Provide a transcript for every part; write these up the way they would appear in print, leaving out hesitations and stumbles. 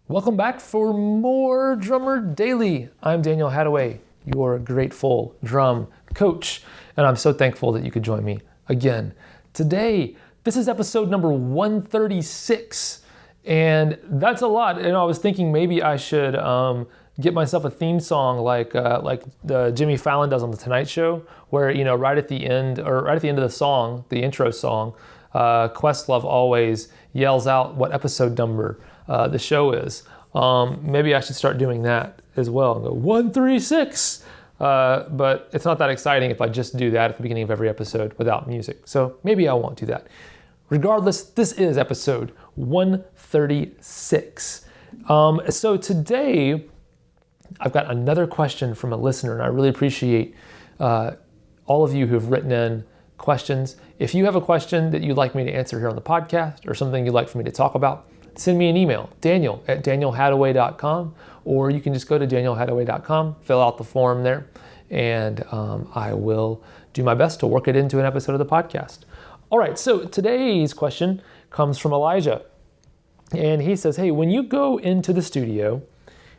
Welcome back for more Drummer Daily. I'm Daniel Hadaway, your grateful drum coach, and I'm so thankful that you could join me again. Today, this is episode number 136, and that's a lot. I was thinking maybe I should get myself a theme song like the Jimmy Fallon does on The Tonight Show, where right at the end of the song, the intro song, Questlove always yells out what episode number the show is. Maybe I should start doing that as well and go 136. But it's not that exciting if I just do that at the beginning of every episode without music. So maybe I won't do that. Regardless, this is episode 136. So today I've got another question from a listener, and I really appreciate all of you who've written in questions. If you have a question that you'd like me to answer here on the podcast or something you'd like for me to talk about, send me an email, daniel@danielhadaway.com, or you can just go to danielhadaway.com, fill out the form there, and I will do my best to work it into an episode of the podcast. All right, so today's question comes from Elijah, and he says, hey, when you go into the studio,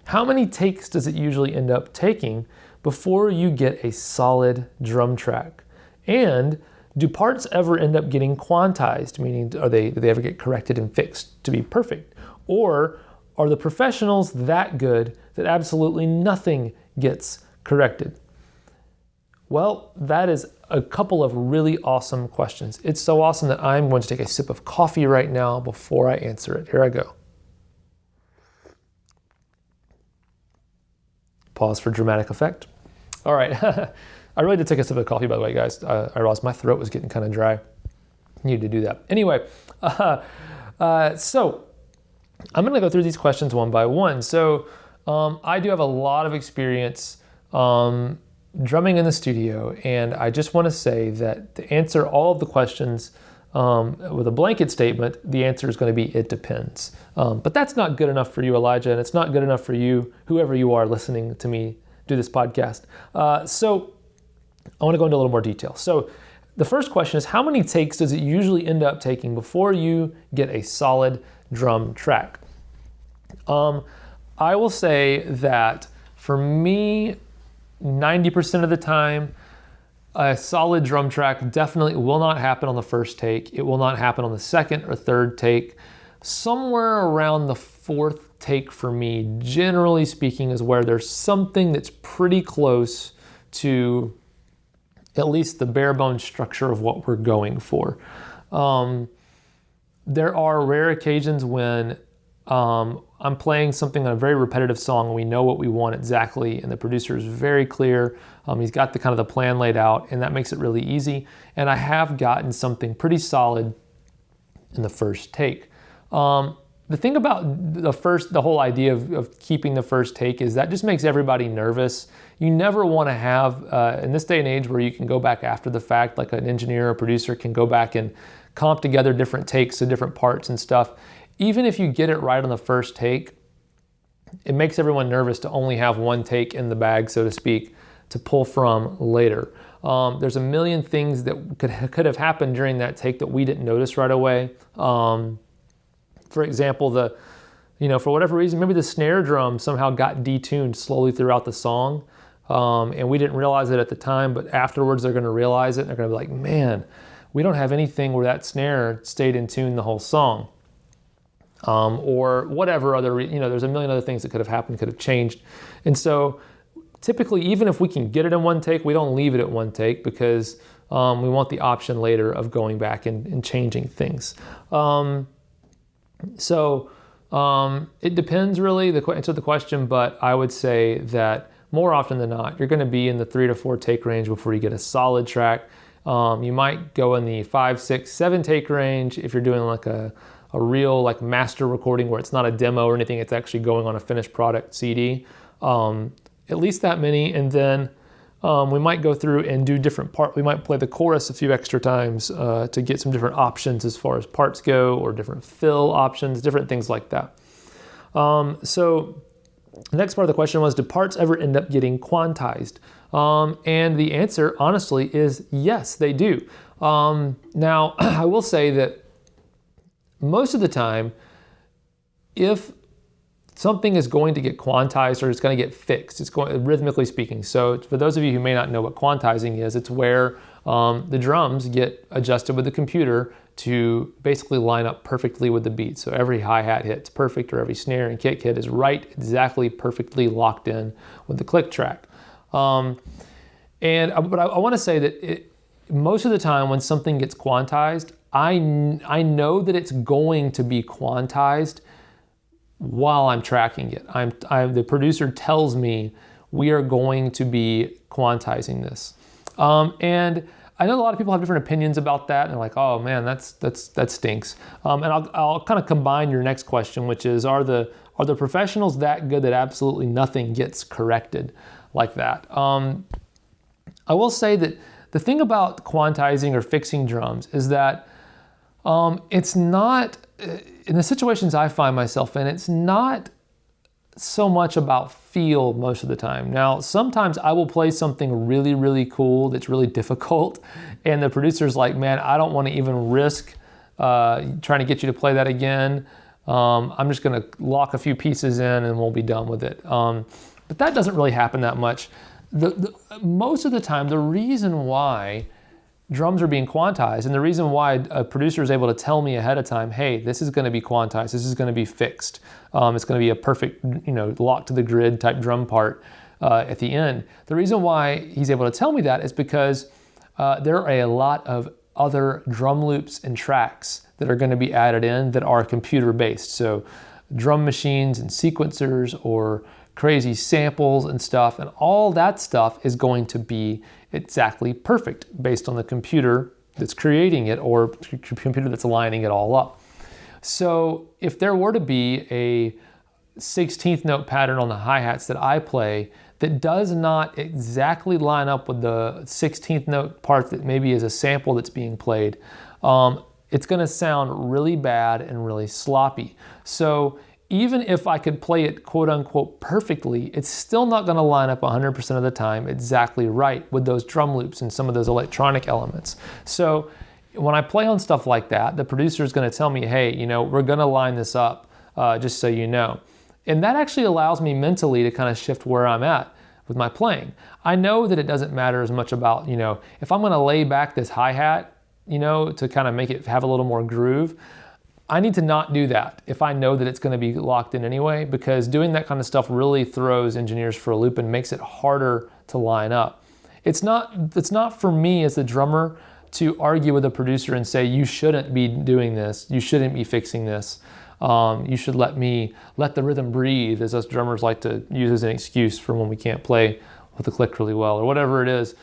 how many takes does it usually end up taking before you get a solid drum track? And do parts ever end up getting quantized, meaning do they ever get corrected and fixed to be perfect? Or are the professionals that good that absolutely nothing gets corrected? Well, that is a couple of really awesome questions. It's so awesome that I'm going to take a sip of coffee right now before I answer it. Here I go. Pause for dramatic effect. All right. I really did take a sip of coffee, by the way, guys. I realized my throat was getting kind of dry. Needed to do that. Anyway, so I'm going to go through these questions one by one. So I do have a lot of experience drumming in the studio, and I just want to say that to answer all of the questions with a blanket statement, the answer is going to be it depends. But that's not good enough for you, Elijah, and it's not good enough for you, whoever you are listening to me do this podcast. So I want to go into a little more detail. So the first question is, how many takes does it usually end up taking before you get a solid drum track? I will say that for me, 90% of the time, a solid drum track definitely will not happen on the first take. It will not happen on the second or third take. Somewhere around the fourth take for me, generally speaking, is where there's something that's pretty close to at least the bare bones structure of what we're going for. There are rare occasions when I'm playing something on a very repetitive song and we know what we want exactly, and the producer is very clear. He's got the kind of the plan laid out, and that makes it really easy. And I have gotten something pretty solid in the first take. The thing about the whole idea of keeping the first take is that just makes everybody nervous. You never want to have, in this day and age where you can go back after the fact, like an engineer or producer can go back and comp together different takes of different parts and stuff. Even if you get it right on the first take, it makes everyone nervous to only have one take in the bag, so to speak, to pull from later. There's a million things that could have happened during that take that we didn't notice right away. For example, for whatever reason, maybe the snare drum somehow got detuned slowly throughout the song, and we didn't realize it at the time, but afterwards they're going to realize it, and they're going to be like, man, we don't have anything where that snare stayed in tune the whole song. Or whatever other, there's a million other things that could have happened, could have changed. And so typically, even if we can get it in one take, we don't leave it at one take because we want the option later of going back and changing things. So it depends really, the answer to the question, but I would say that more often than not, you're going to be in the 3 to 4 take range before you get a solid track. You might go in the 5, 6, 7 take range if you're doing like a real like master recording where it's not a demo or anything, it's actually going on a finished product CD. At least that many, and then we might go through and do different parts. We might play the chorus a few extra times to get some different options as far as parts go, or different fill options, different things like that. So the next part of the question was, do parts ever end up getting quantized? And the answer, honestly, is yes, they do. Now, I will say that most of the time, if something is going to get quantized or it's going to get fixed. It's going, rhythmically speaking. So for those of you who may not know what quantizing is, it's where the drums get adjusted with the computer to basically line up perfectly with the beat. So every hi-hat hit's perfect, or every snare and kick hit is right, exactly perfectly locked in with the click track. But I want to say that most of the time when something gets quantized, I know that it's going to be quantized while I'm tracking it. The producer tells me we are going to be quantizing this. And I know a lot of people have different opinions about that, and they're like, "Oh man, that stinks." And I'll kind of combine your next question, which is, are the professionals that good that absolutely nothing gets corrected like that? I will say that the thing about quantizing or fixing drums is that it's not, in the situations I find myself in, it's not so much about feel most of the time. Now, sometimes I will play something really, really cool that's really difficult, and the producer's like, man, I don't want to even risk trying to get you to play that again. I'm just going to lock a few pieces in and we'll be done with it. But that doesn't really happen that much. Most of the time, the reason why drums are being quantized, and the reason why a producer is able to tell me ahead of time, hey, this is going to be quantized, this is going to be fixed, it's going to be a perfect, lock to the grid type drum part at the end. The reason why he's able to tell me that is because there are a lot of other drum loops and tracks that are going to be added in that are computer based. So drum machines and sequencers or crazy samples and stuff, and all that stuff is going to be exactly perfect based on the computer that's creating it or computer that's lining it all up. So if there were to be a 16th note pattern on the hi-hats that I play that does not exactly line up with the 16th note part that maybe is a sample that's being played, it's going to sound really bad and really sloppy. So even if I could play it quote unquote perfectly, it's still not going to line up 100% of the time exactly right with those drum loops and some of those electronic elements. So when I play on stuff like that, the producer is going to tell me, hey, we're going to line this up, just so you know. And that actually allows me mentally to kind of shift where I'm at with my playing. I know that it doesn't matter as much about, if I'm going to lay back this hi-hat, to kind of make it have a little more groove, I need to not do that if I know that it's going to be locked in anyway, because doing that kind of stuff really throws engineers for a loop and makes it harder to line up. It's not for me as the drummer to argue with a producer and say, you shouldn't be doing this, you shouldn't be fixing this, you should let the rhythm breathe, as us drummers like to use as an excuse for when we can't play with the click really well or whatever it is.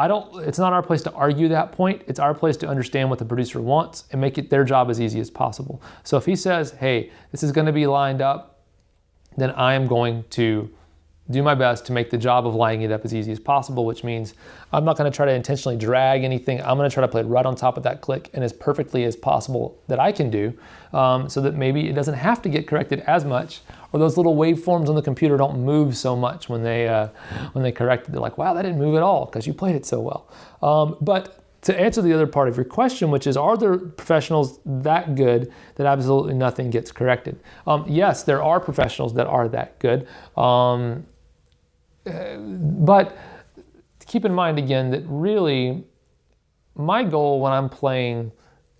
It's not our place to argue that point. It's our place to understand what the producer wants and make it their job as easy as possible. So if he says, hey, this is going to be lined up, then I am going to do my best to make the job of lining it up as easy as possible, which means I'm not going to try to intentionally drag anything. I'm going to try to play it right on top of that click and as perfectly as possible that I can do, so that maybe it doesn't have to get corrected as much, or those little waveforms on the computer don't move so much when they correct it. They're like, wow, that didn't move at all because you played it so well. But to answer the other part of your question, which is, are there professionals that good that absolutely nothing gets corrected? Yes, there are professionals that are that good. But keep in mind again that really my goal when I'm playing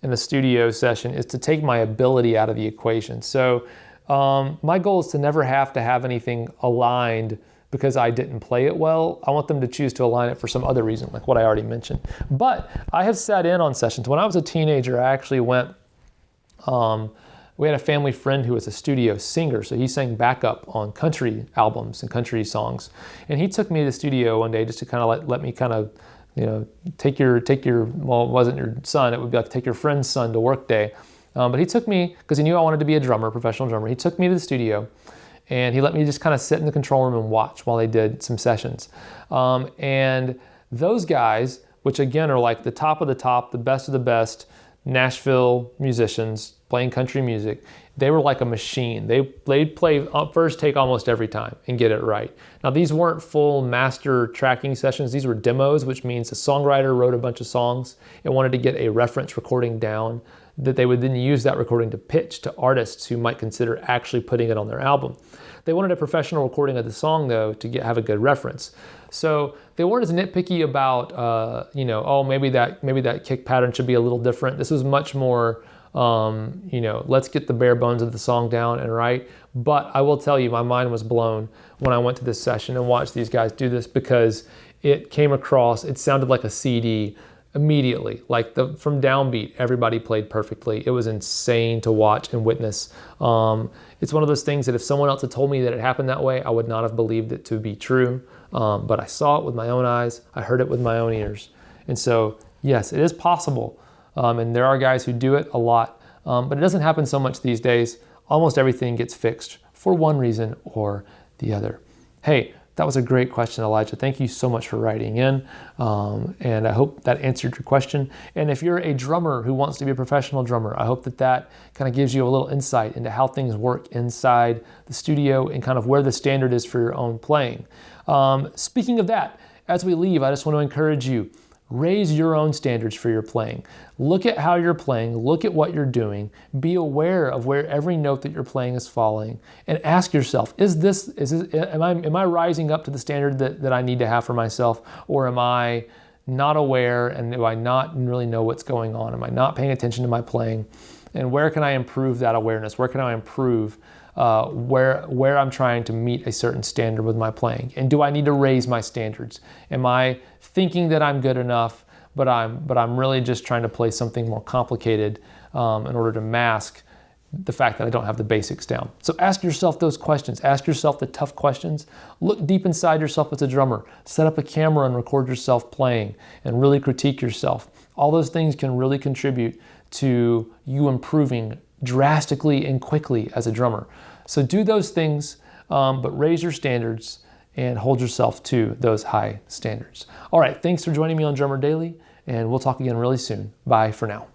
in a studio session is to take my ability out of the equation. So my goal is to never have to have anything aligned because I didn't play it well. I want them to choose to align it for some other reason, like what I already mentioned. But I have sat in on sessions. When I was a teenager, I actually went, we had a family friend who was a studio singer, so he sang backup on country albums and country songs. And he took me to the studio one day just to kind of let me kind of, take your, well, it wasn't your son, it would be like take your friend's son to work day. But he took me, because he knew I wanted to be a drummer, professional drummer, he took me to the studio and he let me just kind of sit in the control room and watch while they did some sessions. And those guys, which again are like the top of the top, the best of the best, Nashville musicians playing country music, they were like a machine. They'd play first take almost every time and get it right. Now these weren't full master tracking sessions, these were demos, which means the songwriter wrote a bunch of songs and wanted to get a reference recording down that they would then use that recording to pitch to artists who might consider actually putting it on their album. They wanted a professional recording of the song, though, to have a good reference. So they weren't as nitpicky about, oh, maybe that kick pattern should be a little different. This was much more, let's get the bare bones of the song down and write. But I will tell you, my mind was blown when I went to this session and watched these guys do this, because it came across, it sounded like a CD immediately. Like from downbeat, everybody played perfectly. It was insane to watch and witness. It's one of those things that if someone else had told me that it happened that way, I would not have believed it to be true. But I saw it with my own eyes. I heard it with my own ears. And so, yes, it is possible. And there are guys who do it a lot. But it doesn't happen so much these days. Almost everything gets fixed for one reason or the other. Hey, that was a great question, Elijah. Thank you so much for writing in. And I hope that answered your question. And if you're a drummer who wants to be a professional drummer, I hope that kind of gives you a little insight into how things work inside the studio and kind of where the standard is for your own playing. Speaking of that, as we leave, I just want to encourage you, raise your own standards for your playing. Look at how you're playing, look at what you're doing, be aware of where every note that you're playing is falling, and ask yourself, am I rising up to the standard that I need to have for myself, or am I not aware, and do I not really know what's going on? Am I not paying attention to my playing? And where can I improve that awareness? Where can I improve where I'm trying to meet a certain standard with my playing? And do I need to raise my standards? Am I thinking that I'm good enough, but I'm really just trying to play something more complicated in order to mask the fact that I don't have the basics down? So ask yourself those questions. Ask yourself the tough questions. Look deep inside yourself as a drummer. Set up a camera and record yourself playing and really critique yourself. All those things can really contribute to you improving drastically and quickly as a drummer. So do those things, but raise your standards and hold yourself to those high standards. All right, thanks for joining me on Drummer Daily, and we'll talk again really soon. Bye for now.